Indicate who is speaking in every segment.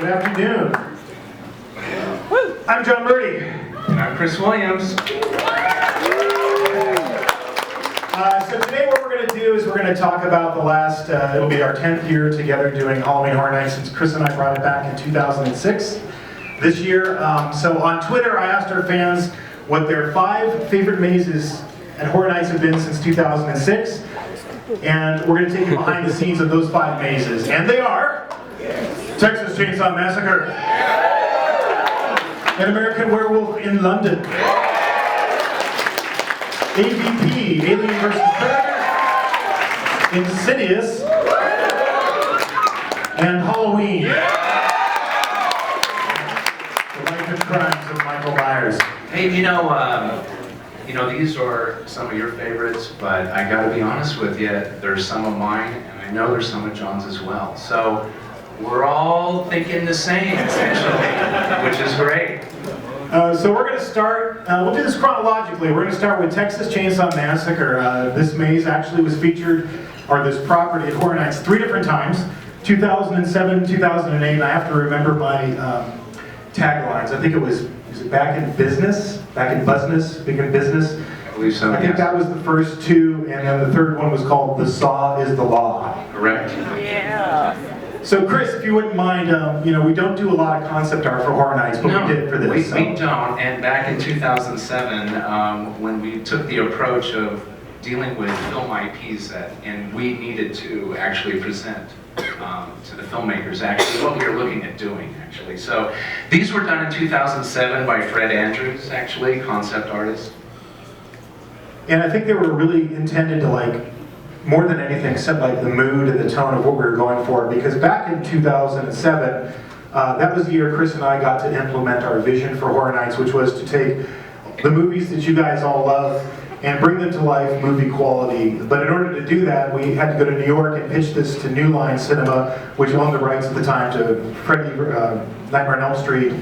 Speaker 1: Good afternoon. I'm John Murdy.
Speaker 2: And I'm Chris Williams.
Speaker 1: So today what we're going to do is we're going to talk about the last, it'll be our 10th year together doing Halloween Horror Nights since Chris and I brought it back in 2006. This year, so on Twitter I asked our fans what their 5 favorite mazes at Horror Nights have been since 2006. And we're going to take you behind the scenes of those 5 mazes. And they are Texas Chainsaw Massacre, An American Werewolf in London, AVP, Alien vs. Predator, Insidious, and Halloween, The Life and Crimes of Michael Myers.
Speaker 2: Hey, these are some of your favorites, but I gotta be honest with you, there's some of mine, and I know there's some of John's as well. So we're all thinking the same, essentially, which is great.
Speaker 1: So we're going to start, we'll do this chronologically. We're going to start with Texas Chainsaw Massacre. This maze actually was featured, or this property at Horror Nights 3 different times, 2007, 2008, and I have to remember my taglines. I think it was it back in business? Back in business? Big in business?
Speaker 2: I believe so,
Speaker 1: I think that was the first 2, and then the third one was called The Saw is the Law.
Speaker 2: Correct.
Speaker 3: Yeah.
Speaker 1: So Chris, if you wouldn't mind, we don't do a lot of concept art for Horror Nights, but
Speaker 2: No,
Speaker 1: we did for this.
Speaker 2: we don't, and back in 2007, when we took the approach of dealing with film IPs and we needed to actually present to the filmmakers actually what we were looking at doing actually. So these were done in 2007 by Fred Andrews, actually, concept artist.
Speaker 1: And I think they were really intended to more than anything set the mood and the tone of what we were going for, because back in 2007, that was the year Chris and I got to implement our vision for Horror Nights, which was to take the movies that you guys all love and bring them to life movie quality. But in order to do that, we had to go to New York and pitch this to New Line Cinema, which owned the rights at the time to Freddy, Nightmare on Elm Street,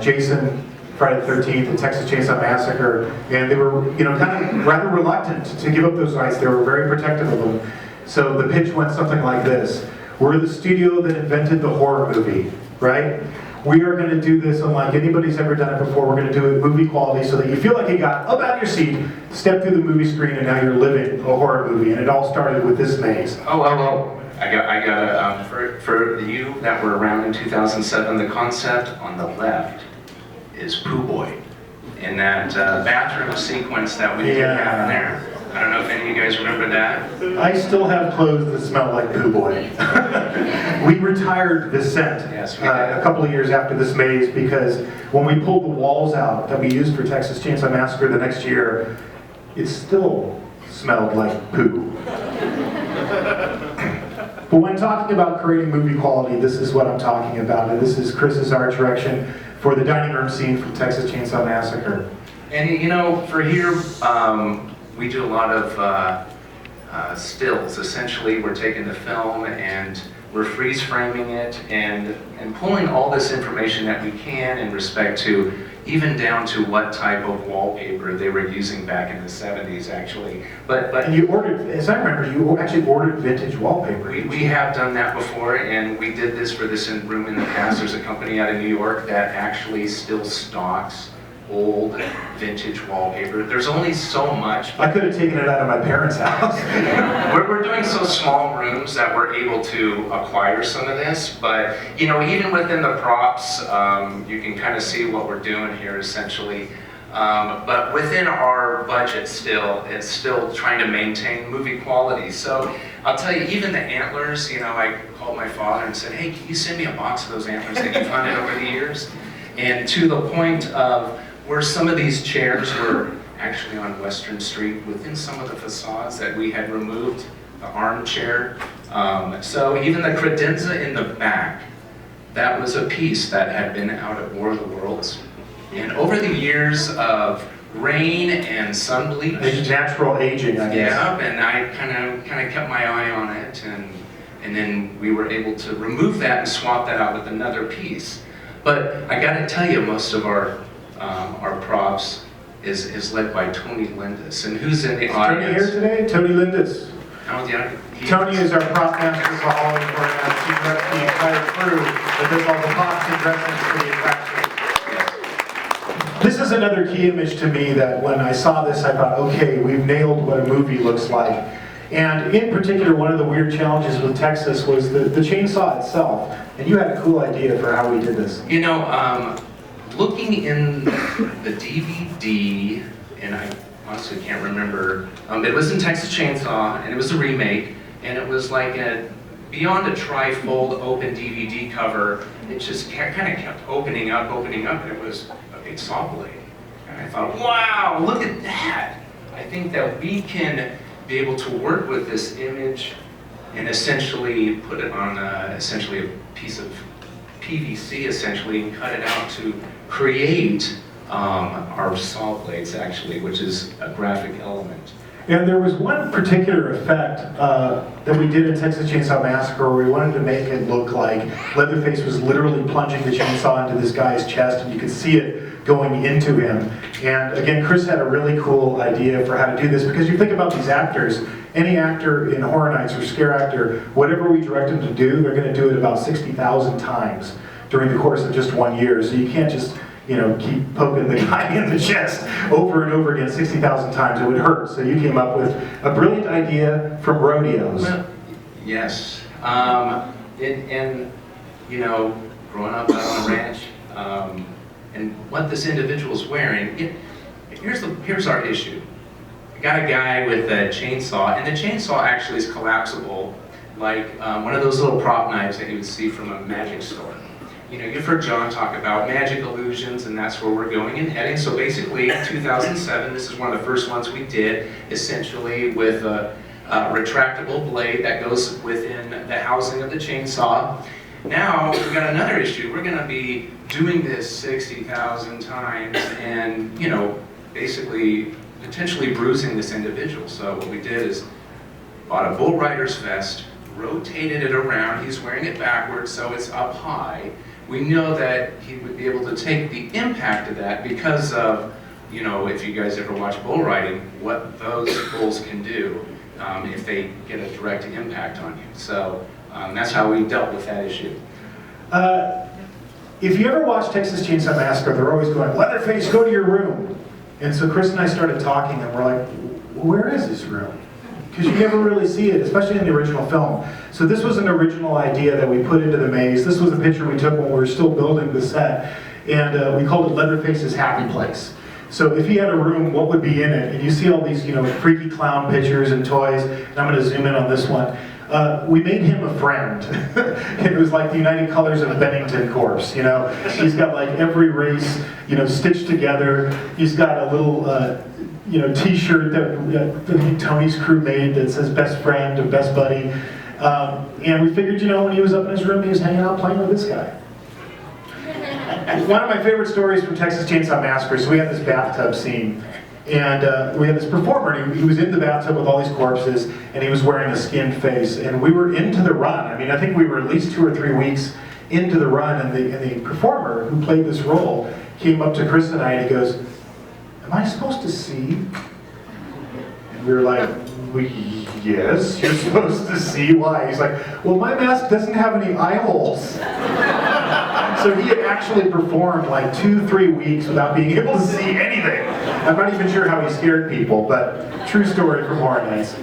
Speaker 1: Jason, Friday the 13th, and Texas Chainsaw Massacre, and they were, kind of rather reluctant to give up those rights. They were very protective of them. So the pitch went something like this: we're the studio that invented the horror movie, right? We are going to do this unlike anybody's ever done it before. We're going to do it movie quality so that you feel like you got up out of your seat, stepped through the movie screen, and now you're living a horror movie. And it all started with this maze.
Speaker 2: I got for you that were around in 2007, the concept on the left is Pooh Boy, in that bathroom sequence that we did have in there. I don't know if any of you guys remember that.
Speaker 1: I still have clothes that smell like Pooh Boy. We retired this scent a couple of years after this maze, because when we pulled the walls out that we used for Texas Chainsaw Massacre the next year, it still smelled like poo. But when talking about creating movie quality, this is what I'm talking about, and this is Chris's art direction for the dining room scene from Texas Chainsaw Massacre.
Speaker 2: And for here, we do a lot of stills. Essentially, we're taking the film and we're freeze framing it and pulling all this information that we can in respect to, even down to what type of wallpaper they were using back in the 70s, actually.
Speaker 1: And you ordered, as I remember, you actually ordered vintage wallpaper.
Speaker 2: We have done that before, and we did this for this room in the past. There's a company out of New York that actually still stocks old vintage wallpaper. There's only so much.
Speaker 1: I could have taken it out of my parents' house.
Speaker 2: We're doing so small rooms that we're able to acquire some of this, but even within the props, you can kind of see what we're doing here essentially. But within our budget still, it's still trying to maintain movie quality. So I'll tell you, even the antlers, I called my father and said, hey, can you send me a box of those antlers that you've hunted over the years? And to the point of where some of these chairs were actually on Western Street within some of the facades that we had removed, the armchair. So even the credenza in the back, that was a piece that had been out at War of the Worlds. And over the years of rain and sun bleach,
Speaker 1: natural aging, I guess.
Speaker 2: Yeah, and I kind of kept my eye on it, and then we were able to remove that and swap that out with another piece. But I got to tell you, most of our props is led by Tony Lindis, and who's in the audience?
Speaker 1: Tony here today? Tony Lindis.
Speaker 2: Oh, yeah.
Speaker 1: Tony is our prop master for Halloween Horror Nights. He directs the entire crew that does all the props and dressings for the attraction. This is another key image to me that when I saw this, I thought, okay, we've nailed what a movie looks like. And in particular, one of the weird challenges with Texas was the chainsaw itself. And you had a cool idea for how we did this.
Speaker 2: You know, looking in the DVD, and I honestly can't remember, it was in Texas Chainsaw, and it was a remake, and it was like beyond a tri-fold open DVD cover. It just kind of kept opening up, and it was a big saw blade. And I thought, wow, look at that! I think that we can be able to work with this image and essentially put it on essentially a piece of PVC, essentially, and cut it out to create our saw blades, actually, which is a graphic element.
Speaker 1: And there was one particular effect that we did in Texas Chainsaw Massacre where we wanted to make it look like Leatherface was literally plunging the chainsaw into this guy's chest, and you could see it going into him. And again, Chris had a really cool idea for how to do this, because you think about these actors, any actor in Horror Nights or scare actor, whatever we direct them to do, they're going to do it about 60,000 times during the course of just 1 year. So you can't just, you know, keep poking the guy in the chest over and over again 60,000 times. It would hurt. So you came up with a brilliant idea from rodeos.
Speaker 2: Well, yes. And you know, growing up out on a ranch, and what this individual's wearing, here's our issue. We got a guy with a chainsaw, and the chainsaw actually is collapsible, like one of those little prop knives that you would see from a magic store. You know, you've heard John talk about magic illusions, and that's where we're going and heading. So basically, in 2007, this is one of the first ones we did, essentially with a retractable blade that goes within the housing of the chainsaw. Now, we've got another issue. We're going to be doing this 60,000 times and, you know, basically potentially bruising this individual. So what we did is bought a bull rider's vest, rotated it around. He's wearing it backwards, so it's up high. We know that he would be able to take the impact of that because of, you know, if you guys ever watch bull riding, what those bulls can do if they get a direct impact on you. So that's how we dealt with that issue.
Speaker 1: If you ever watch Texas Chainsaw Massacre, they're always going, Leatherface, go to your room. And so Chris and I started talking, and we're like, where is this room? Because you never really see it, especially in the original film. So this was an original idea that we put into the maze. This was a picture we took when we were still building the set, and we called it Leatherface's Happy Place. So if he had a room, what would be in it? And you see all these, you know, freaky clown pictures and toys, and I'm going to zoom in on this one. We made him a friend. It was like the United Colors of the Bennington Corps, you know. He's got like every race, you know, stitched together. He's got a little, you know, T-shirt that Tony's crew made that says best friend and best buddy. And we figured, you know, when he was up in his room, he was hanging out playing with this guy. One of my favorite stories from Texas Chainsaw Massacre, so we had this bathtub scene. And we had this performer, and he was in the bathtub with all these corpses, and he was wearing a skinned face. And we were into the run. I mean, I think we were at least 2 or 3 weeks into the run, and the performer who played this role came up to Chris and I, and he goes, "Am I supposed to see?" And we were like, yes, you're supposed to see. Why? He's like, well, my mask doesn't have any eye holes. So he had actually performed like 2-3 weeks without being able to see anything. I'm not even sure how he scared people, but true story from Horror Nights.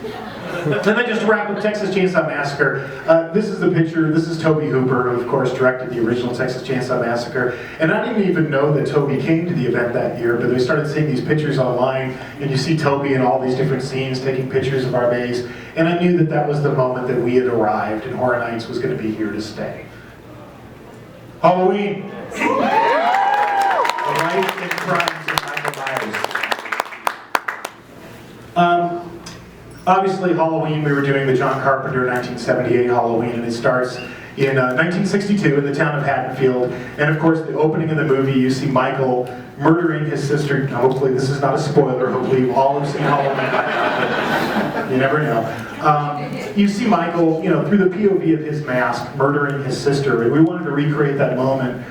Speaker 1: Then I just wrap up Texas Chainsaw Massacre. This is the picture. This is Tobe Hooper, who of course directed the original Texas Chainsaw Massacre. And I didn't even know that Tobe came to the event that year, but we started seeing these pictures online, and you see Tobe in all these different scenes taking pictures of our maze. And I knew that that was the moment that we had arrived, and Horror Nights was going to be here to stay. Halloween. The life and crimes of Michael Myers. Obviously, Halloween, we were doing the John Carpenter 1978 Halloween, and it starts in 1962 in the town of Haddonfield. And of course, the opening of the movie, you see Michael murdering his sister. Now, hopefully this is not a spoiler. Hopefully you all have seen Halloween. You never know. You see Michael, you know, through the POV of his mask, murdering his sister. And we wanted to recreate that moment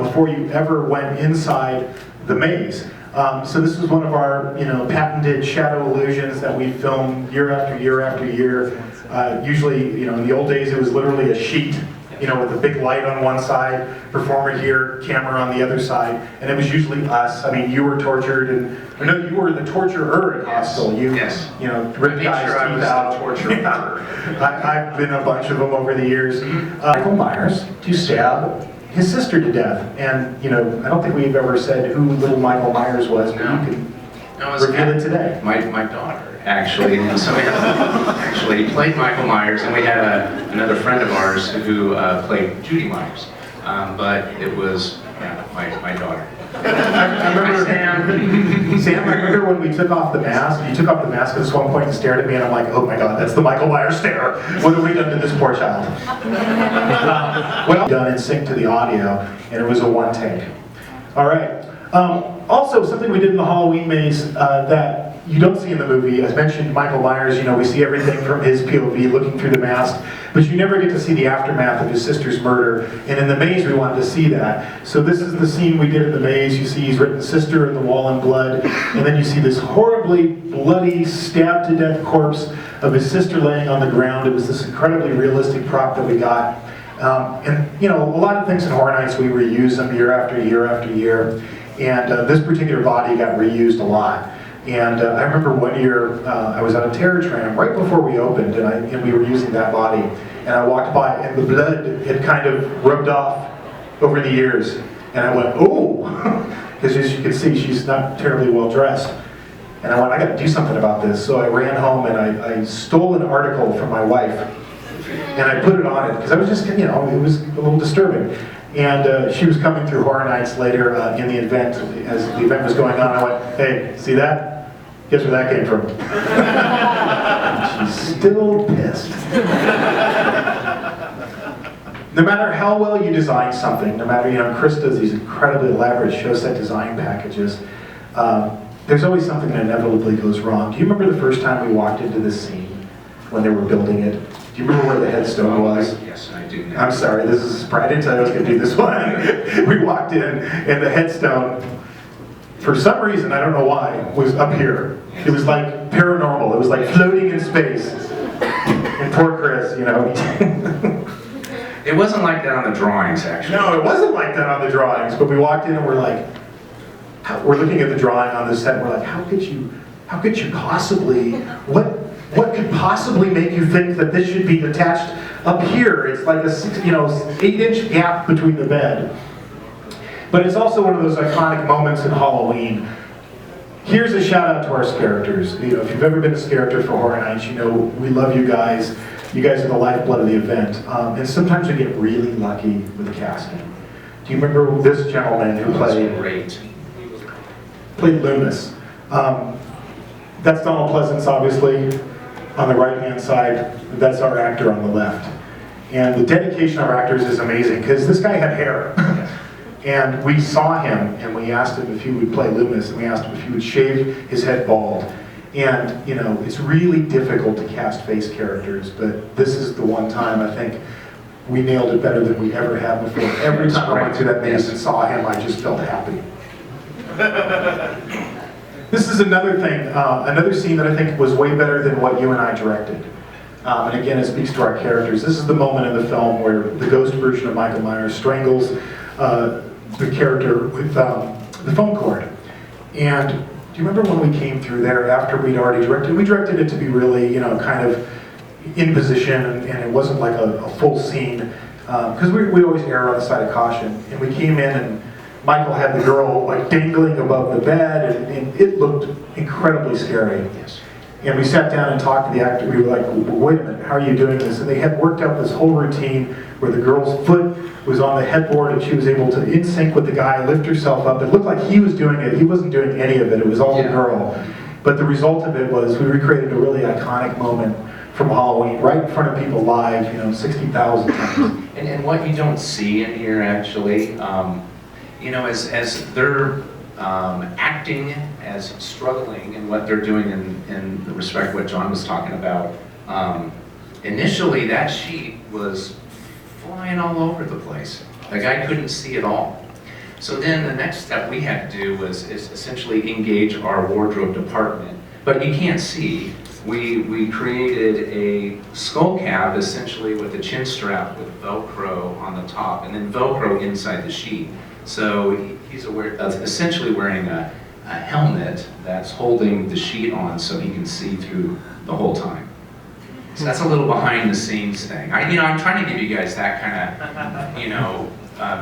Speaker 1: before you ever went inside the maze. So this is one of our, patented shadow illusions that we film year after year after year. Usually, in the old days, it was literally a sheet, with a big light on one side, performer here, camera on the other side, and it was usually us. I mean, you were tortured, and I know you were the torturer at Hostel.
Speaker 2: Yes.
Speaker 1: Ripped guys' teeth out.
Speaker 2: The torturer.
Speaker 1: I've been a bunch of them over the years. Michael Myers to stab his sister to death, and I don't think we've ever said who little Michael Myers was, but you can reveal it today.
Speaker 2: My daughter, actually. And so we actually played Michael Myers, and we had another friend of ours who played Judy Myers. But it was my daughter.
Speaker 1: I remember, Sam, I remember when we took off the mask. You took off the mask at this one point and stared at me, and I'm like, oh my God, that's the Michael Myers stare. What have we done to this poor child? Well, done in sync to the audio, and it was a one take. All right. Also, something we did in the Halloween maze that you don't see in the movie, as mentioned, Michael Myers, we see everything from his POV looking through the mask, but you never get to see the aftermath of his sister's murder, and in the maze we wanted to see that. So this is the scene we did in the maze. You see he's written sister in the wall in blood, and then you see this horribly bloody, stabbed to death corpse of his sister laying on the ground. It was this incredibly realistic prop that we got. And a lot of things in Horror Nights we reuse them year after year after year, and this particular body got reused a lot. And I remember one year I was on a terror tram right before we opened, and we were using that body, and I walked by, and the blood had kind of rubbed off over the years, and I went, oh, because as you can see, she's not terribly well dressed. And I went, I got to do something about this. So I ran home and I stole an article from my wife, and I put it on it because I was just, it was a little disturbing. And she was coming through Horror Nights later in the event, as the event was going on. I went, hey, see that? Guess where that came from? She's still pissed. No matter how well you design something, no matter, Chris does these incredibly elaborate show set design packages, there's always something that inevitably goes wrong. Do you remember the first time we walked into this scene when they were building it? Do you remember where the headstone was?
Speaker 2: Yes, I do now.
Speaker 1: I'm sorry, this is a surprise. I didn't tell you I was going to do this one. We walked in, and the headstone, for some reason, I don't know why, was up here. It was like paranormal. It was like floating in space. And poor Chris,
Speaker 2: It wasn't like that on the drawings, actually.
Speaker 1: No, it wasn't like that on the drawings. But we walked in and we're like, we're looking at the drawing on the set. And we're like, how could you possibly? What could possibly make you think that this should be attached up here? It's like a 8-inch gap between the bed. But it's also one of those iconic moments in Halloween. Here's a shout out to our characters. If you've ever been a character for Horror Nights, we love you guys. You guys are the lifeblood of the event. And sometimes we get really lucky with the casting. Do you remember this gentleman who played Loomis? That's Donald Pleasance, obviously, on the right-hand side. That's our actor on the left. And the dedication of our actors is amazing, because this guy had hair. And we saw him, and we asked him if he would play Loomis, and we asked him if he would shave his head bald. And, it's really difficult to cast face characters, but this is the one time I think we nailed it better than we ever have before. Every time I went through that maze and saw him, I just felt happy. This is another thing, another scene that I think was way better than what you and I directed. And again, it speaks to our characters. This is the moment in the film where the ghost version of Michael Myers strangles the character with the phone cord. And do you remember when we came through there after we'd already directed? We directed it to be really, kind of in position, and it wasn't like a full scene, because we always err on the side of caution. And we came in, and Michael had the girl like dangling above the bed, and it looked incredibly scary.
Speaker 2: Yes.
Speaker 1: And we sat down and talked to the actor. We were like, wait a minute, how are you doing this? And they had worked out this whole routine where the girl's foot was on the headboard and she was able to, in sync with the guy, lift herself up. It looked like he was doing it. He wasn't doing any of it. It was all the girl. But the result of it was we recreated a really iconic moment from Halloween right in front of people live, 60,000 times.
Speaker 2: And what you don't see in here, actually, as they're acting as struggling in what they're doing in respect to what John was talking about, initially that sheet was flying all over the place. Like I couldn't see it all. So then the next step we had to do is essentially engage our wardrobe department. But you can't see. We created a skull cap essentially with a chin strap with Velcro on the top and then Velcro inside the sheet. So he's essentially wearing a helmet that's holding the sheet on so he can see through the whole time. So that's a little behind the scenes thing. I'm trying to give you guys that kind of,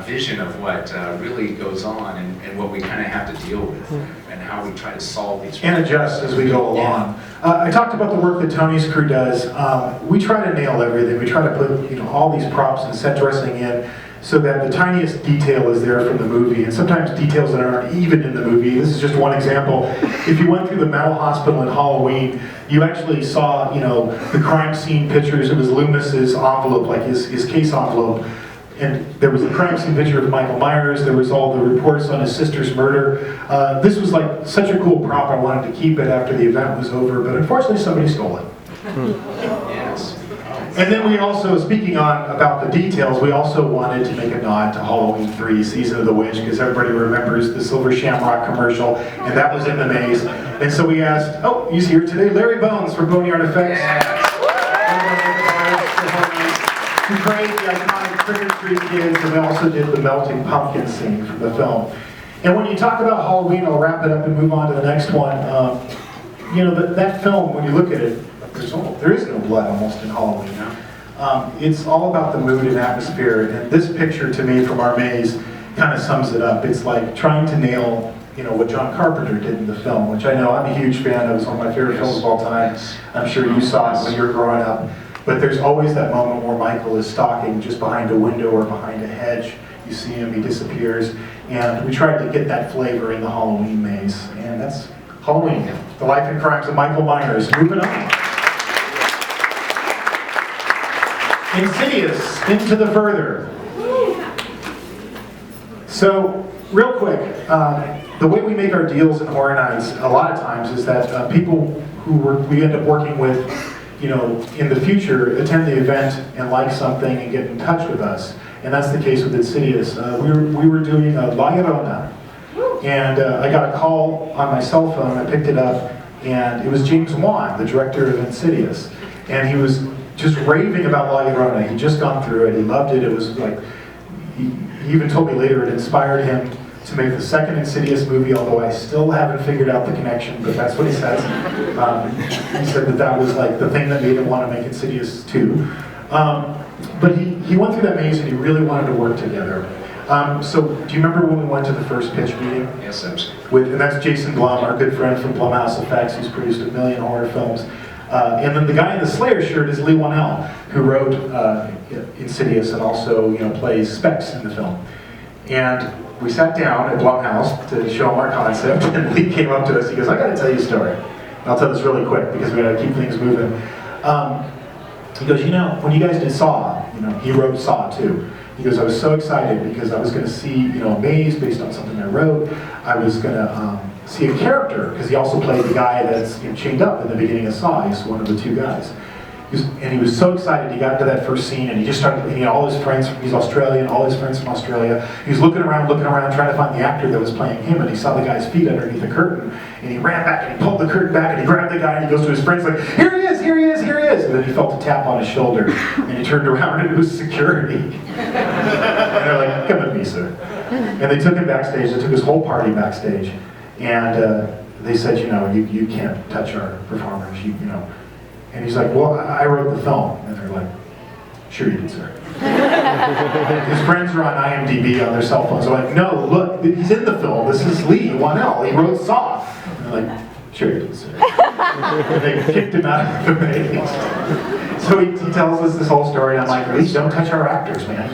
Speaker 2: vision of what really goes on and what we kind of have to deal with and how we try to solve these
Speaker 1: and adjust as we go along. I talked about the work that Tony's crew does. We try to nail everything. We try to put all these props and set dressing in so that the tiniest detail is there from the movie, and sometimes details that aren't even in the movie. This is just one example. If you went through the mental hospital in Halloween, you actually saw the crime scene pictures. It was Loomis's envelope, like his case envelope. And there was the crime scene picture of Michael Myers. There was all the reports on his sister's murder. This was like such a cool prop. I wanted to keep it after the event was over, but unfortunately somebody stole it.
Speaker 2: Yes.
Speaker 1: And then we also, speaking about the details, we also wanted to make a nod to Halloween 3, Season of the Witch, because everybody remembers the Silver Shamrock commercial, and that was in the maze. And so we asked, he's here today, Larry Bones from Boneyard Effects. To create the iconic Trick or Treat Kids, and we also did the melting pumpkin scene from the film. And when you talk about Halloween, I'll wrap it up and move on to the next one. That film, when you look at it, there is no blood almost in Halloween. It's all about the mood and atmosphere, and this picture to me from our maze kind of sums it up. It's like trying to nail what John Carpenter did in the film, which I know I'm a huge fan of. It's one of my favorite films of all time. I'm sure you saw it when you were growing up. But there's always that moment where Michael is stalking just behind a window or behind a hedge. You see him, he disappears. And we tried to get that flavor in the Halloween maze. And that's Halloween, the life and crimes of Michael Myers. Moving on. Insidious, Into the Further. So, real quick, the way we make our deals in Horror Nights a lot of times is that people who we end up working with in the future, attend the event and like something and get in touch with us. And that's the case with Insidious. We were doing La Llorona, and I got a call on my cell phone. I picked it up, and it was James Wan, the director of Insidious. And he was just raving about La Llorona. He'd just gone through it. He loved it. It was like, he even told me later it inspired him to make the second Insidious movie, although I still haven't figured out the connection, but that's what he says. He said that was like the thing that made him want to make Insidious 2. But he went through that maze and he really wanted to work together. So do you remember when we went to the first pitch meeting?
Speaker 2: Yes, absolutely.
Speaker 1: And that's Jason Blum, our good friend from Blumhouse Effects, who's produced 1 million horror films. And then the guy in the Slayer shirt is Lee Whannell, who wrote Insidious and also plays Specs in the film. And we sat down at Blumhouse to show him our concept, and Lee came up to us. He goes, "I got to tell you a story." And I'll tell this really quick because we got to keep things moving. He goes, when you guys did Saw, he wrote Saw too. He goes, I was so excited because I was going to see, a maze based on something I wrote. I was going to see a character because he also played the guy that's chained up in the beginning of Saw. He's one of the 2 guys. And he was so excited. He got into that first scene, and he just started. All his friends. He's Australian. All his friends from Australia. He was looking around, trying to find the actor that was playing him. And he saw the guy's feet underneath the curtain. And he ran back and he pulled the curtain back and he grabbed the guy and he goes to his friends like, "Here he is! Here he is! Here he is!" And then he felt a tap on his shoulder. And he turned around and it was security. And they're like, "Come with me, sir." And they took him backstage. They took his whole party backstage. And they said, you can't touch our performers. And he's like, "Well, I wrote the film." And they're like, "Sure you did, sir." His friends are on IMDb on their cell phones. They're like, "No, look, he's in the film. This is Lee Whannell. He wrote Saw." And they're like, "Sure you did, sir." And they kicked him out of the maze. So he tells us this whole story. And I'm like, "Please don't touch our actors, man."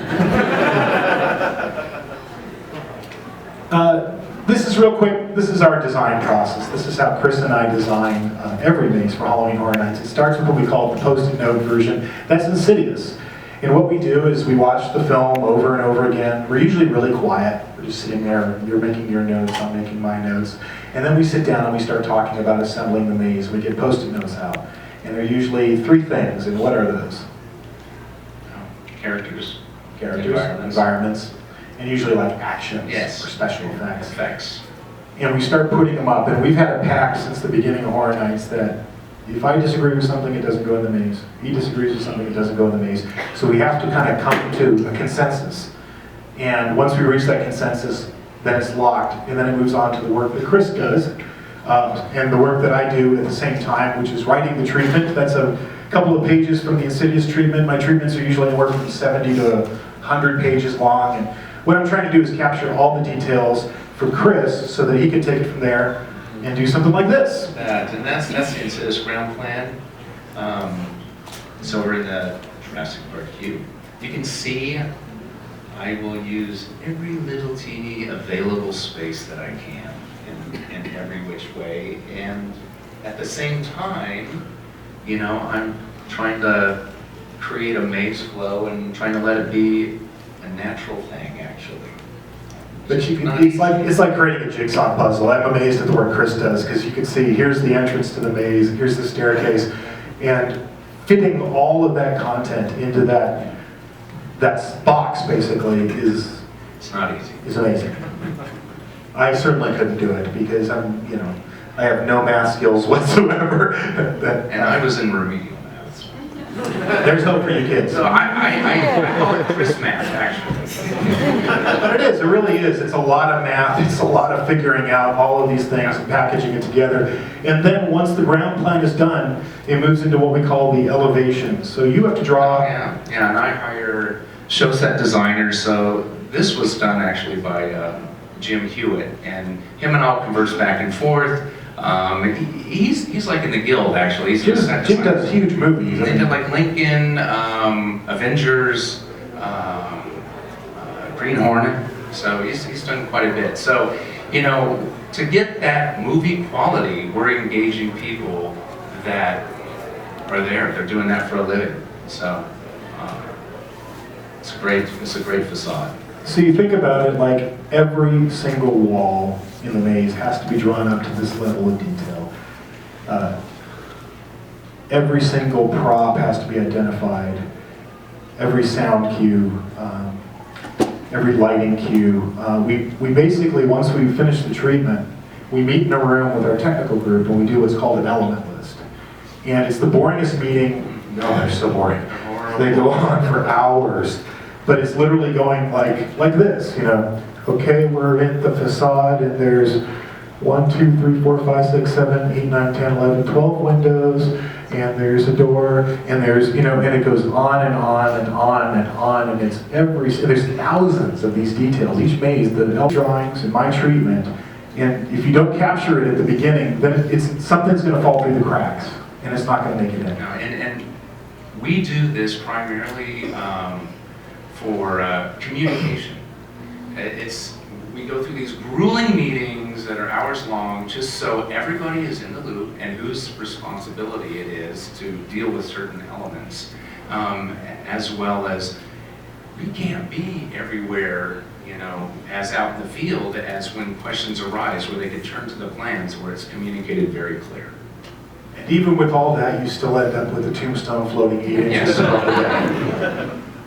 Speaker 1: This is real quick. This is our design process. This is how Chris and I design every maze for Halloween Horror Nights. It starts with what we call the post-it note version. That's Insidious. And what we do is we watch the film over and over again. We're usually really quiet. We're just sitting there. You're making your notes. I'm making my notes. And then we sit down and we start talking about assembling the maze. We get post-it notes out. And they're usually 3 things. And what are those?
Speaker 2: Characters.
Speaker 1: Environments. and usually like actions
Speaker 2: Yes.
Speaker 1: or special effects.
Speaker 2: Effects.
Speaker 1: And we start putting them up, and we've had a pact since the beginning of Horror Nights that if I disagree with something, it doesn't go in the maze. He disagrees with something, it doesn't go in the maze. So we have to kind of come to a consensus. And once we reach that consensus, then it's locked, and then it moves on to the work that Chris does, and the work that I do at the same time, which is writing the treatment. That's a couple of pages from the Insidious treatment. My treatments are usually anywhere from 70 to 100 pages long, and what I'm trying to do is capture all the details for Chris so that he can take it from there and do something like this.
Speaker 2: That's the Insidious ground plan. So we're in the Jurassic Park cube. You can see I will use every little teeny available space that I can in every which way, and at the same time, you know, I'm trying to create a maze flow and trying to let it be a natural thing, actually.
Speaker 1: But you can, it's like creating a jigsaw puzzle. I'm amazed at the work Chris does, because you can see here's the entrance to the maze, here's the staircase, and fitting all of that content into that box basically is
Speaker 2: it's not easy.
Speaker 1: Is amazing. I certainly couldn't do it because I have no math skills whatsoever.
Speaker 2: And I was in remedial math.
Speaker 1: There's hope for you kids.
Speaker 2: So I call it Chris math, actually.
Speaker 1: But it really is. It's a lot of math. It's a lot of figuring out all of these things and packaging it together. And then once the ground plan is done, it moves into what we call the elevation. So you have to draw.
Speaker 2: Yeah, and I hire show set designers. So this was done actually by Jim Hewitt, and him and I'll converse back and forth. He's like in the guild, actually. He's
Speaker 1: Jim does huge movies.
Speaker 2: They did like Lincoln, Avengers, Green Hornet. So he's done quite a bit. So, you know, to get that movie quality, we're engaging people that are there. They're doing that for a living. So it's a great facade.
Speaker 1: So you think about it, like every single wall in the maze has to be drawn up to this level of detail. Every single prop has to be identified. Every sound cue, every lighting cue. We basically, once we finish the treatment, we meet in a room with our technical group and we do what's called an element list. And it's the boringest meeting. No, they're so boring. They go on for hours. But it's literally going like this, you know. Okay, we're in the facade and there's 1, 2, 3, 4, 5, 6, 7, 8, 9, 10, 11, 12 windows, and there's a door, and there's, you know, and it goes on and on and on and on, and there's thousands of these details. Each maze, the drawings and my treatment, and if you don't capture it at the beginning, then something's going to fall through the cracks, and it's not going to make it in.
Speaker 2: No, and we do this primarily for communication. We go through these grueling meetings that are hours long just so everybody is in the loop and whose responsibility it is to deal with certain elements, as well as we can't be everywhere, you know, as out in the field as when questions arise where they could turn to the plans where it's communicated very clear.
Speaker 1: And even with all that, you still end up with a tombstone floating 8 inches above the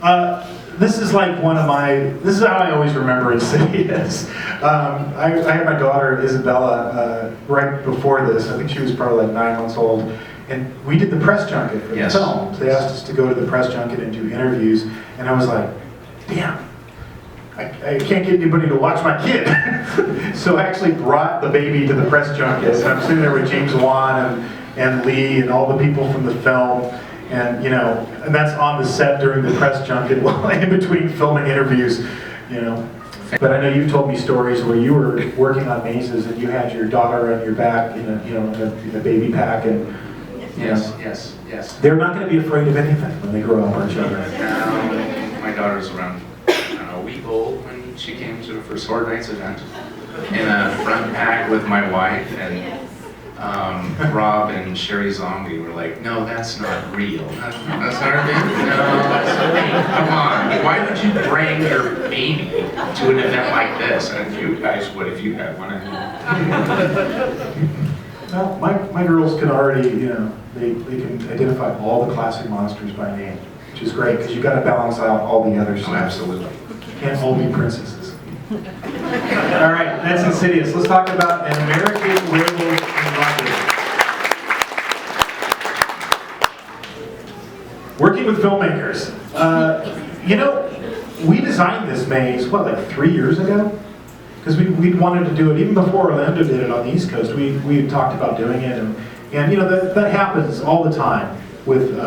Speaker 1: ground. This is like this is how I always remember Insidious. I had my daughter Isabella right before this. I think she was probably like 9 months old. And we did the press junket for the film. So they asked us to go to the press junket and do interviews. And I was like, damn, I can't get anybody to watch my kid. So I actually brought the baby to the press junket. And I'm sitting there with James Wan and Lee and all the people from the film. And, you know, and that's on the set during the press junket while in between filming interviews, you know. But I know you've told me stories where you were working on mazes and you had your daughter on your back in a baby pack, and
Speaker 2: Yes.
Speaker 1: They're not going to be afraid of anything when they grow up, aren't you?
Speaker 2: My daughter's around, a week old when she came to the first Horror Nights event in a front pack with my wife, and Rob and Sherry Zombie were like, no, that's not real. That's not a baby. No, that's not real. Come on. Why would you bring your baby to an event like this? And you guys would if you had one.
Speaker 1: Well, my girls can already, you know, they can identify all the classic monsters by name. which is great because you've got to balance out all the other stuff.
Speaker 2: Oh, absolutely.
Speaker 1: Can't all be princesses. All right, that's Insidious. Let's talk about An American Werewolf in London. Working with filmmakers. You know, we designed this maze, what, like 3 years ago? Because we wanted to do it even before Orlando did it on the East Coast. We had talked about doing it, and you know that happens all the time with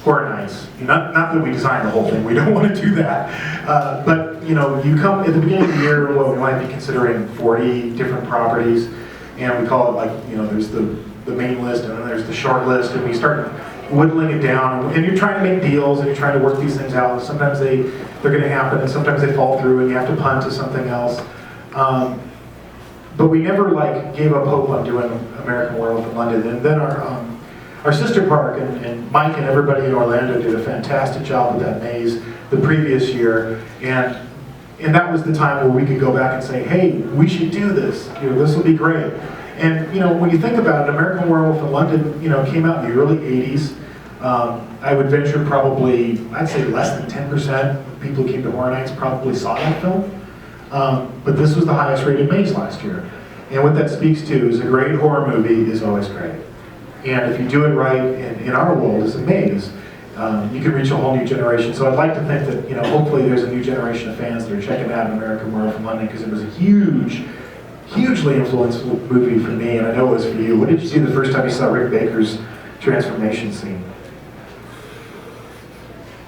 Speaker 1: horror nights. Not that we designed the whole thing. We don't want to do that. But you know, you come at the beginning of the year. Well, we might be considering 40 different properties, and we call it like, you know, there's the main list, and then there's the short list, and we start whittling it down. And you're trying to make deals, and you're trying to work these things out. Sometimes they're going to happen, and sometimes they fall through, and you have to punt to something else. But we never like gave up hope on doing American Werewolf in London. And then our sister park and Mike and everybody in Orlando did a fantastic job with that maze the previous year. And that was the time where we could go back and say, hey, we should do this. You know, this will be great. And you know, when you think about it, American Werewolf in London, you know, came out in the early 80s. I would venture probably, I'd say less than 10% of people who came to Horror Nights probably saw that film. But this was the highest rated maze last year. And what that speaks to is a great horror movie is always great. And if you do it right in our world as a maze, you can reach a whole new generation. So I'd like to think that, you know, hopefully there's a new generation of fans that are checking out American Werewolf in London, because it was a hugely influential movie for me, and I know it was for you. What did you see the first time you saw Rick Baker's transformation scene?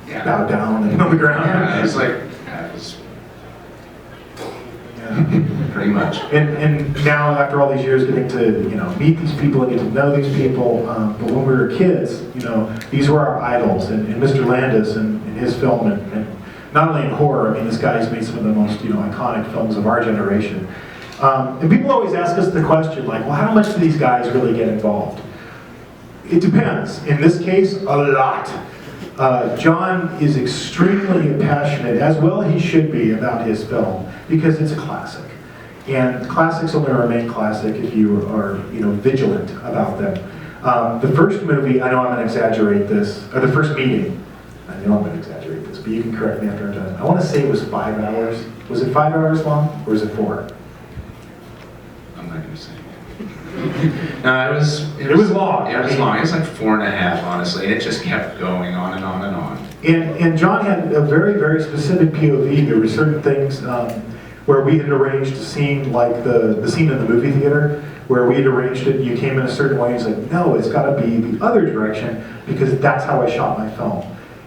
Speaker 2: Yeah.
Speaker 1: Bow down and on the ground.
Speaker 2: Yeah, it's like, pretty much.
Speaker 1: And now, after all these years, getting to, you know, meet these people and get to know these people. But when we were kids, you know, these were our idols. And Mr. Landis and his film, and not only in horror, I mean, this guy's made some of the most, you know, iconic films of our generation. And people always ask us the question, like, well, how much do these guys really get involved? It depends. In this case, a lot. John is extremely passionate, as well he should be, about his film, because it's a classic. And classics only remain classic if you are, you know, vigilant about them. The first movie, I know I'm going to exaggerate this, or the first meeting, I know I'm going to exaggerate this, but you can correct me after I'm done. I want to say it was 5 hours. Was it 5 hours long, or was it 4?
Speaker 2: I'm not going to say it. No, it was
Speaker 1: long.
Speaker 2: It was long. It was like 4.5, honestly. It just kept going on and on and on.
Speaker 1: And John had a very, very specific POV. There were certain things where we had arranged a scene, like the scene in the movie theater, where we had arranged it, you came in a certain way, he's like, no, it's got to be the other direction, because that's how I shot my film.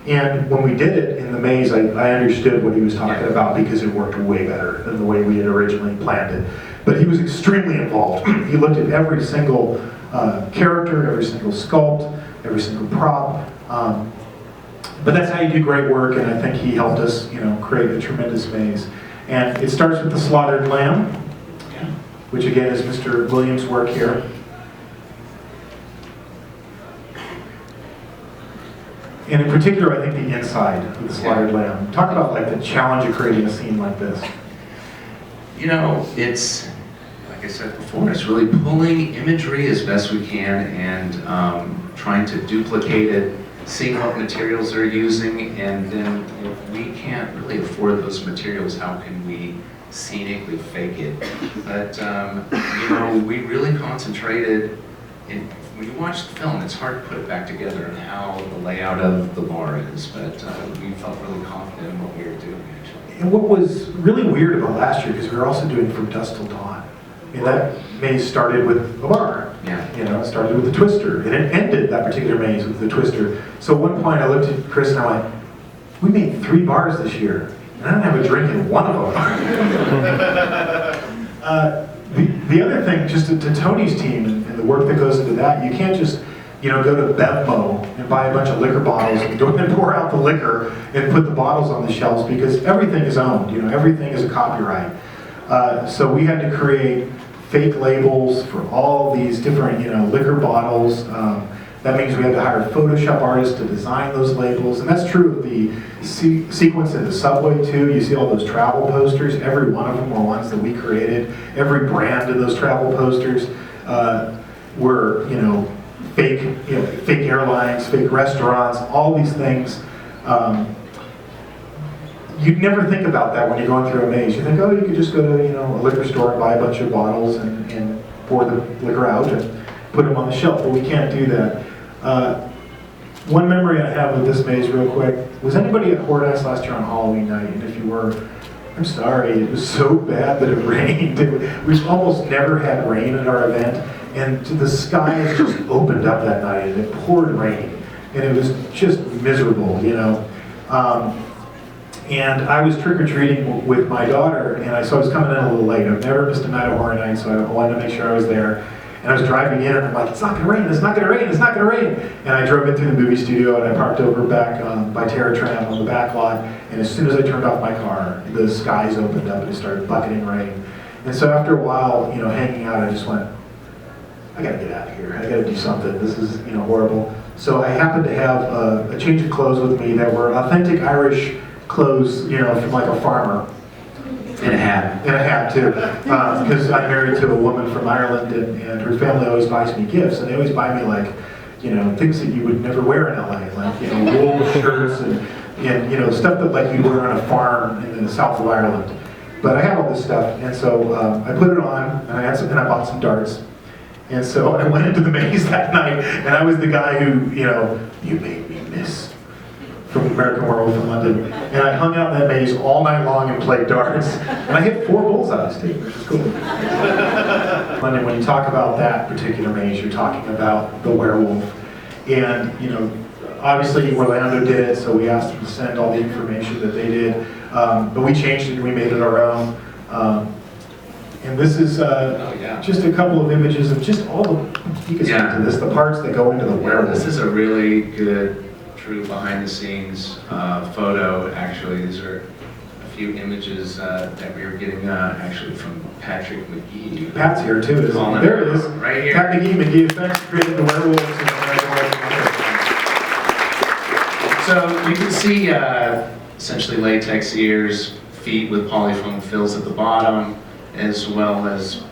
Speaker 1: And when we did it in the maze, I understood what he was talking about, because it worked way better than the way we had originally planned it. But he was extremely involved. He looked at every single character, every single sculpt, every single prop. But that's how you do great work, and I think he helped us, you know, create a tremendous maze. And it starts with the slaughtered lamb, which again is Mr. Williams' work here. And in particular, I think the inside of the slaughtered lamb. Talk about like the challenge of creating a scene like this.
Speaker 2: You know, it's, like I said before, it's really pulling imagery as best we can and trying to duplicate it, seeing what materials they're using, and then if we can't really afford those materials, how can we scenically fake it? But, you know, we really concentrated in, when you watch the film, it's hard to put it back together and how the layout of the bar is, but we felt really confident in what we were doing, actually.
Speaker 1: And what was really weird about last year, because we were also doing From Dusk Till Dawn, and that maze started with a bar.
Speaker 2: Yeah.
Speaker 1: You know, it started with the Twister, and it ended that particular maze with the Twister. So at one point I looked at Chris and I went, we made 3 bars this year, and I didn't have a drink in one of them. The other thing, just to Tony's team and the work that goes into that, you can't just, you know, go to Bevmo and buy a bunch of liquor bottles and pour out the liquor and put the bottles on the shelves, because everything is owned, you know, everything is a copyright. So we had to create fake labels for all these different, you know, liquor bottles. That means we had to hire Photoshop artists to design those labels, and that's true of the sequence in the subway too. You see all those travel posters, every one of them were ones that we created. Every brand of those travel posters were, you know, fake airlines, fake restaurants, all these things. You'd never think about that when you're going through a maze. You think, oh, you could just go to a liquor store and buy a bunch of bottles and pour the liquor out and put them on the shelf, but we can't do that. One memory I have with this maze real quick, was anybody at Hordass last year on Halloween night? And if you were, I'm sorry, it was so bad that it rained. We've almost never had rain at our event, and the skies just opened up that night and it poured rain. And it was just miserable, and I was trick-or-treating with my daughter, and so I was coming in a little late. I've never missed a night of horror night, so I wanted to make sure I was there. And I was driving in, and I'm like, it's not gonna rain, it's not gonna rain, it's not gonna rain. And I drove in through the movie studio, and I parked over back by Terra Tram on the back lot, and as soon as I turned off my car, the skies opened up and it started bucketing rain. And so after a while, hanging out, I just went, I gotta get out of here, I gotta do something, this is horrible. So I happened to have a change of clothes with me that were authentic Irish clothes, from like a farmer.
Speaker 2: And a hat.
Speaker 1: And a hat too, because I'm married to a woman from Ireland, and her family always buys me gifts, and they always buy me like, things that you would never wear in LA, like wool shirts and stuff that like you wear on a farm in the south of Ireland. But I had all this stuff, and so I put it on, and I bought some darts, and so I went into the maze that night, and I was the guy who, you made me miss. From American Werewolf in London, and I hung out in that maze all night long and played darts, and I hit 4 bullseyes too, which is cool. London, when you talk about that particular maze, you're talking about the werewolf, and obviously Orlando did it, so we asked them to send all the information that they did, but we changed it and we made it our own. And this is just a couple of images of just all the, you can speak to this, the parts that go into the werewolf.
Speaker 2: This is a really good behind the scenes photo. Actually, these are a few images that we were getting actually from Patrick McGee.
Speaker 1: Pat's here too, isn't he? There it is.
Speaker 2: Right here.
Speaker 1: Pat McGee Effects created the werewolves.
Speaker 2: So you can see essentially latex ears, feet with polyfoam fills at the bottom, as well as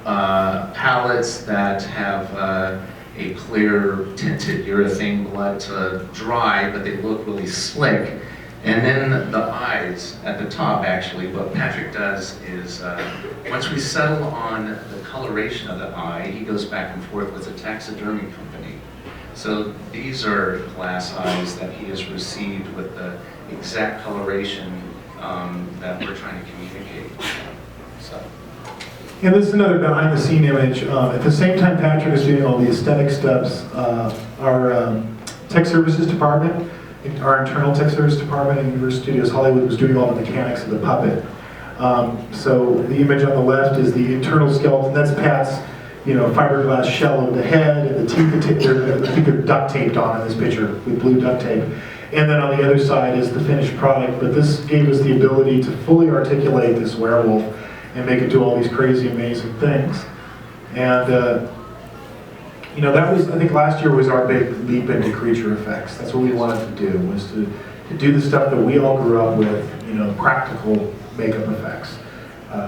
Speaker 2: palettes that have a clear tinted urethane blood to dry, but they look really slick. And then the eyes at the top, actually, what Patrick does is, once we settle on the coloration of the eye, he goes back and forth with a taxidermy company. So these are glass eyes that he has received with the exact coloration that we're trying to communicate. So.
Speaker 1: And this is another behind-the-scene image. At the same time Patrick is doing all the aesthetic steps, our tech services department, our internal tech service department in Universal Studios Hollywood was doing all the mechanics of the puppet. So the image on the left is the internal skeleton. That's Pat's, fiberglass shell of the head, and the teeth, I think they're duct taped on in this picture with blue duct tape. And then on the other side is the finished product. But this gave us the ability to fully articulate this werewolf and make it do all these crazy, amazing things. And that was, I think last year was our big leap into creature effects. That's what we wanted to do, was to do the stuff that we all grew up with, practical makeup effects.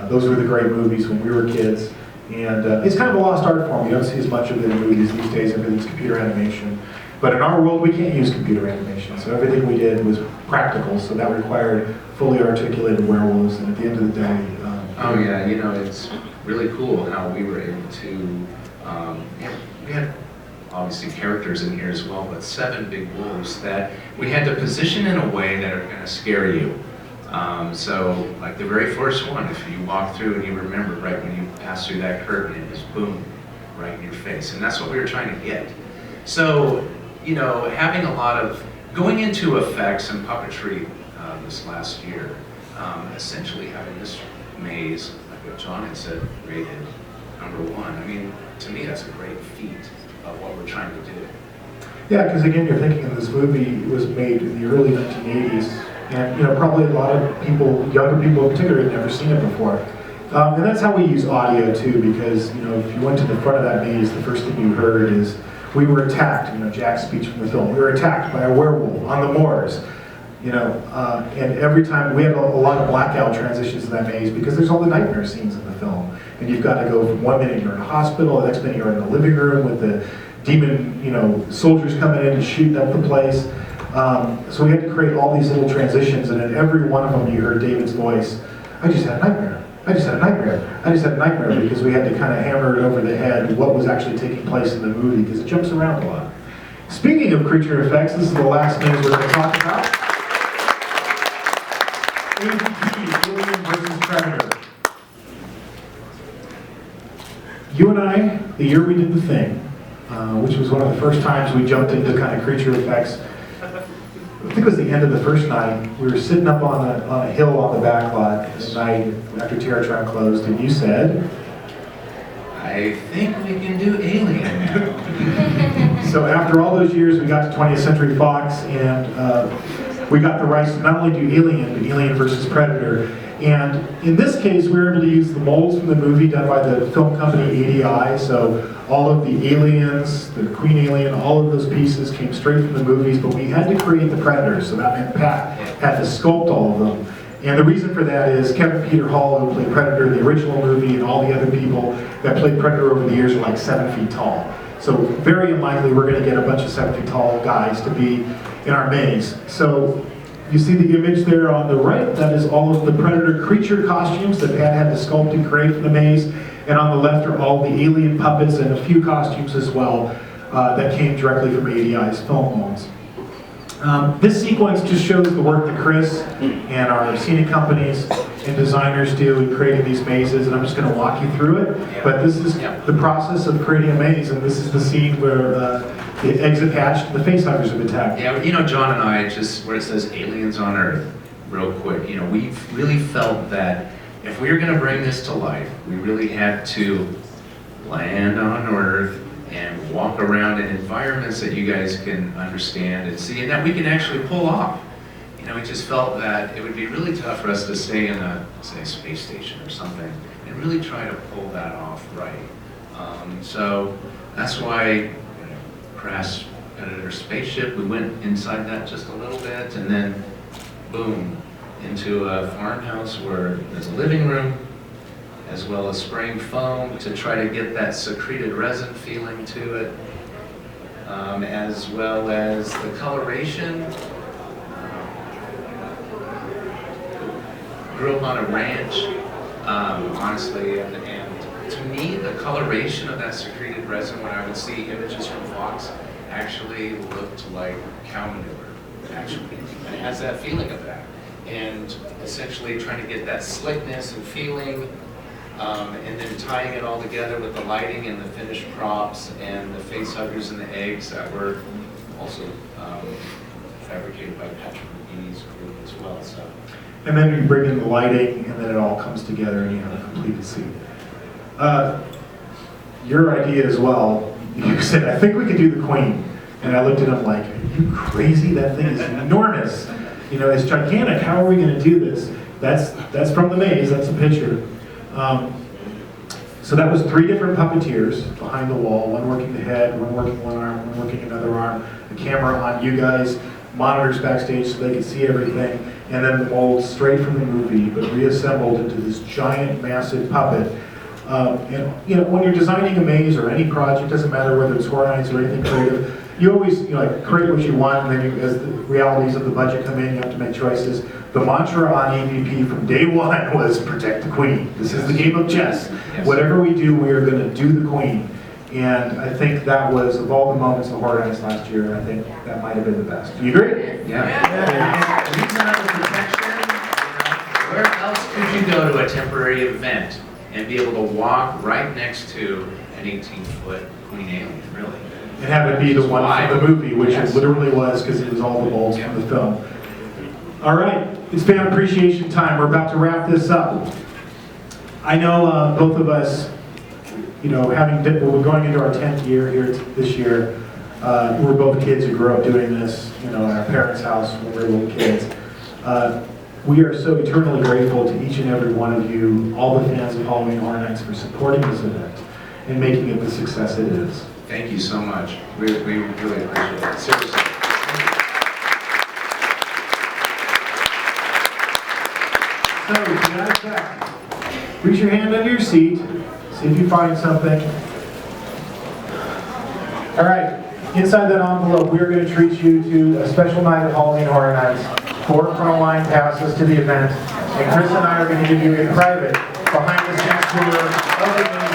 Speaker 1: Those were the great movies when we were kids. And it's kind of a lost art form. You don't see as much of it in movies these days, everything's computer animation. But in our world, we can't use computer animation. So everything we did was practical, so that required fully articulated werewolves. And at the end of the day,
Speaker 2: oh yeah, it's really cool how we were able to, we had obviously characters in here as well, but 7 big wolves that we had to position in a way that are gonna scare you. So like the very first one, if you walk through and you remember right when you pass through that curtain, it was boom, right in your face. And that's what we were trying to get. So, having a lot of, going into effects and puppetry this last year, essentially having this maze, like what John had said, rated #1. I mean, to me, that's a great feat of what we're trying to do.
Speaker 1: Yeah, because again, you're thinking of this movie was made in the early 1980s, and probably a lot of people, younger people in particular, had never seen it before. And that's how we use audio too, because if you went to the front of that maze, the first thing you heard is, we were attacked, Jack's speech from the film, we were attacked by a werewolf on the moors. And every time, we had a lot of blackout transitions in that maze because there's all the nightmare scenes in the film. And you've got to go from one minute you're in a hospital, the next minute you're in the living room with the demon, soldiers coming in and shooting up the place. So we had to create all these little transitions, and in every one of them you heard David's voice. I just had a nightmare. I just had a nightmare. I just had a nightmare, because we had to kind of hammer it over the head what was actually taking place in the movie, because it jumps around a lot. Speaking of creature effects, this is the last news we're going to talk about. AVP, Alien versus Predator. You and I, the year we did The Thing, which was one of the first times we jumped into kind of creature effects, I think it was the end of the first night. We were sitting up on a hill on the back lot this night after Terratron closed, and you said,
Speaker 2: I think we can do Alien now.
Speaker 1: So after all those years, we got to 20th Century Fox, and we got the rights to not only do Alien, but Alien versus Predator. And in this case, we were able to use the molds from the movie done by the film company ADI. So all of the aliens, the Queen Alien, all of those pieces came straight from the movies, but we had to create the Predators. So that meant Pat had to sculpt all of them. And the reason for that is Kevin Peter Hall, who played Predator in the original movie, and all the other people that played Predator over the years are like 7 feet tall. So very unlikely we're going to get a bunch of 7 feet tall guys to be in our maze. So you see the image there on the right, that is all of the Predator creature costumes that Pat had to sculpt and create for the maze. And on the left are all the alien puppets and a few costumes as well that came directly from ADI's film molds. This sequence just shows the work that Chris and our scenic companies and designers do in creating these mazes, and I'm just going to walk you through it. But this is the process of creating a maze, and this is the scene where the eggs have hatched and the facehuggers have attacked.
Speaker 2: Yeah, you know, John and I, just where it says aliens on Earth, real quick, you know, we've really felt that if we were going to bring this to life, we really had to land on Earth and walk around in environments that you guys can understand and see, and that we can actually pull off. You know, we just felt that it would be really tough for us to stay in a, say, space station or something and really try to pull that off right. So that's why Crash Predator spaceship, we went inside that just a little bit, and then boom, into a farmhouse where there's a living room, as well as spraying foam to try to get that secreted resin feeling to it, as well as the coloration. Grew up on a ranch, honestly, and to me, the coloration of that secreted resin, when I would see images from Fox, actually looked like cow manure, actually. And it has that feeling of that. And essentially trying to get that slickness and feeling, and then tying it all together with the lighting and the finished props and the face huggers and the eggs that were also fabricated by Patrick McGee's group as well. So.
Speaker 1: And then you bring in the lighting, and then it all comes together and you have a complete scene. Your idea as well, you said, I think we could do the Queen. And I looked at him like, are you crazy? That thing is enormous. You know, it's gigantic. How are we going to do this? That's from the maze. That's a picture. So that was 3 different puppeteers behind the wall. One working the head, one working one arm, one working another arm. The camera on you guys, monitors backstage so they could see everything, and then the molds straight from the movie, but reassembled into this giant, massive puppet. And you know, when you're designing a maze or any project, doesn't matter whether it's Horror Nights or anything creative, you always like create what you want, and then as the realities of the budget come in, you have to make choices. The mantra on EVP from day one was protect the Queen. This is the game of chess. Yes. Whatever we do, we are going to do the Queen. And I think that was, of all the moments of Horror Nights last year, I think that might have been the best. Do you agree?
Speaker 2: Yeah. And the reason of the protection, where else could you go to a temporary event and be able to walk right next to an 18-foot Queen Alien, really?
Speaker 1: And have it be the one from the movie, which it literally was, because it was all the molds from the film. All right, it's fan appreciation time. We're about to wrap this up. I know both of us, you know, we're going into our 10th year here this year. We're both kids who grew up doing this, you know, in our parents' house when we were little kids. We are so eternally grateful to each and every one of you, all the fans of Halloween Horror Nights, for supporting this event and making it the success it is.
Speaker 2: Thank you so much. We really appreciate it. Seriously.
Speaker 1: So, if you got it back, reach your hand under your seat, see if you find something. All right, inside that envelope, we're going to treat you to a special night of Halloween Horror Nights, 4 frontline passes to the event, and Chris and I are going to give you a private, behind-the-scenes tour of the